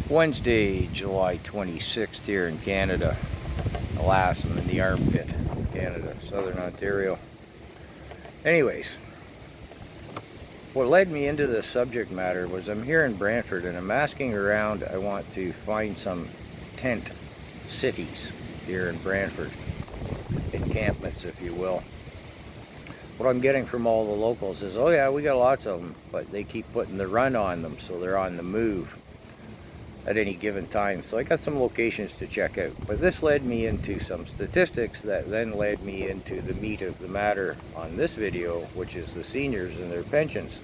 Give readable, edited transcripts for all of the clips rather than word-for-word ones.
Wednesday, July 26th here in Canada. Alas, I'm in the armpit of Canada, Southern Ontario. Anyways, what led me into this subject matter was I'm here in Brantford and I'm asking around. I want to find some tent cities here in Brantford, encampments if you will. What I'm getting from all the locals is, oh yeah, we got lots of them, but they keep putting the run on them, so they're on the move at any given time. So I got some locations to check out, but this led me into some statistics that then led me into the meat of the matter on this video, which is the seniors and their pensions.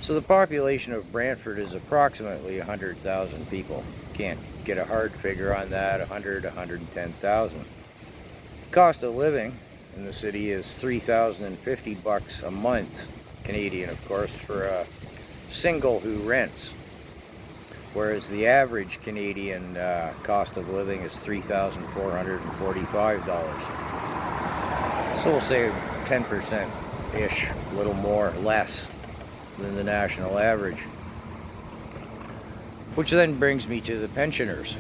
So the population of Brantford is approximately 100,000 people. Can't get a hard figure on that. 110,000. Cost of living in the city is $3,050 a month, Canadian of course, for a single who rents. Whereas the average Canadian cost of living is $3,445. So we'll say 10%-ish, a little more, less than the national average. Which then brings me to the pensioners.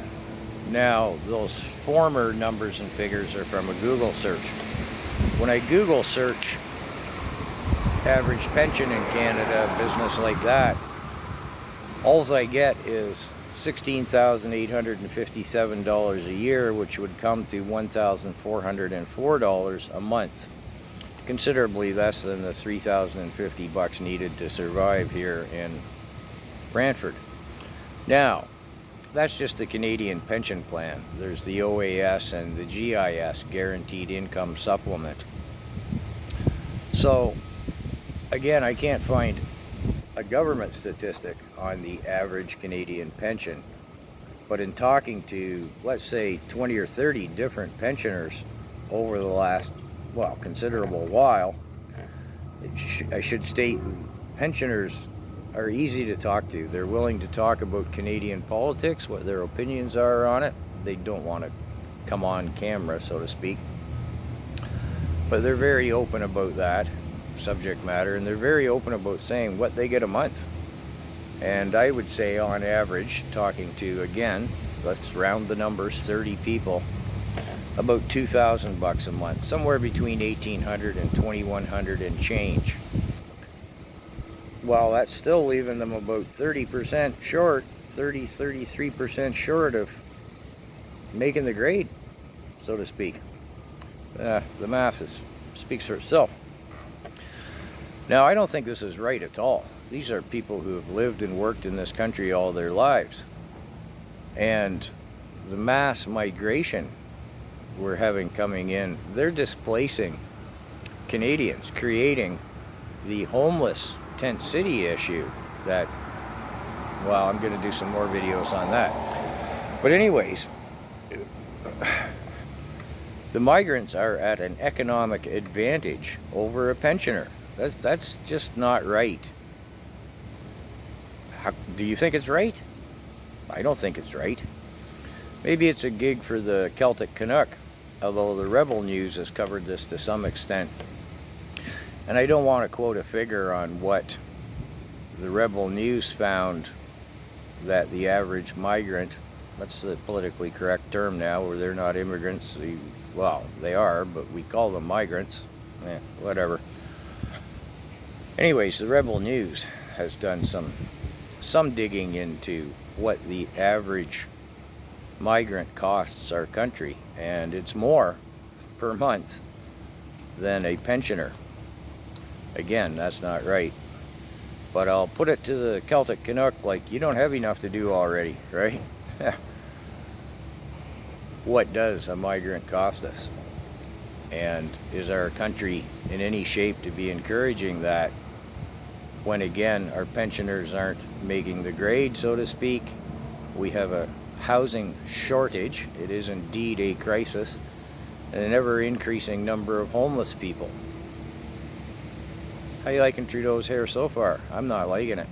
Now, those former numbers and figures are from a Google search. When I Google search average pension in Canada, business like that, all I get is $16,857 a year, which would come to $1,404 a month. Considerably less than the $3,050 needed to survive here in Brantford. Now, that's just the Canadian pension plan. There's the OAS and the GIS, Guaranteed Income Supplement. So, again, I can't find a government statistic on the average Canadian pension, but in talking to, let's say, 20 or 30 different pensioners over the last, well, considerable while, I should state pensioners are easy to talk to. They're willing to talk about Canadian politics, what their opinions are on it. They don't want to come on camera, so to speak, but they're very open about that subject matter, and they're very open about saying what they get a month. And I would say on average, talking to, again, let's round the numbers, 30 people, about $2,000 a month, somewhere between $1,800 and $2,100 and change. Well, that's still leaving them about 30% short, 33% short of making the grade, so to speak. The math speaks for itself. Now, I don't think this is right at all. These are people who have lived and worked in this country all their lives. And the mass migration we're having coming in, they're displacing Canadians, creating the homeless tent city issue that, well, I'm going to do some more videos on that. But anyways, the migrants are at an economic advantage over a pensioner. That's just not right. Do you think it's right? I don't think it's right. Maybe it's a gig for the Celtic Canuck, although the Rebel News has covered this to some extent. And I don't want to quote a figure on what the Rebel News found that the average migrant, that's the politically correct term now, where they're not immigrants. Well, they are, but we call them migrants. Whatever. Anyways, the Rebel News has done some digging into what the average migrant costs our country, and it's more per month than a pensioner. Again, that's not right. But I'll put it to the Celtic Canuck like, you don't have enough to do already, right? What does a migrant cost us? And is our country in any shape to be encouraging that when, again, our pensioners aren't making the grade, so to speak? We have a housing shortage. It is indeed a crisis, and an ever-increasing number of homeless people. How you liking Trudeau's hair so far? I'm not liking it.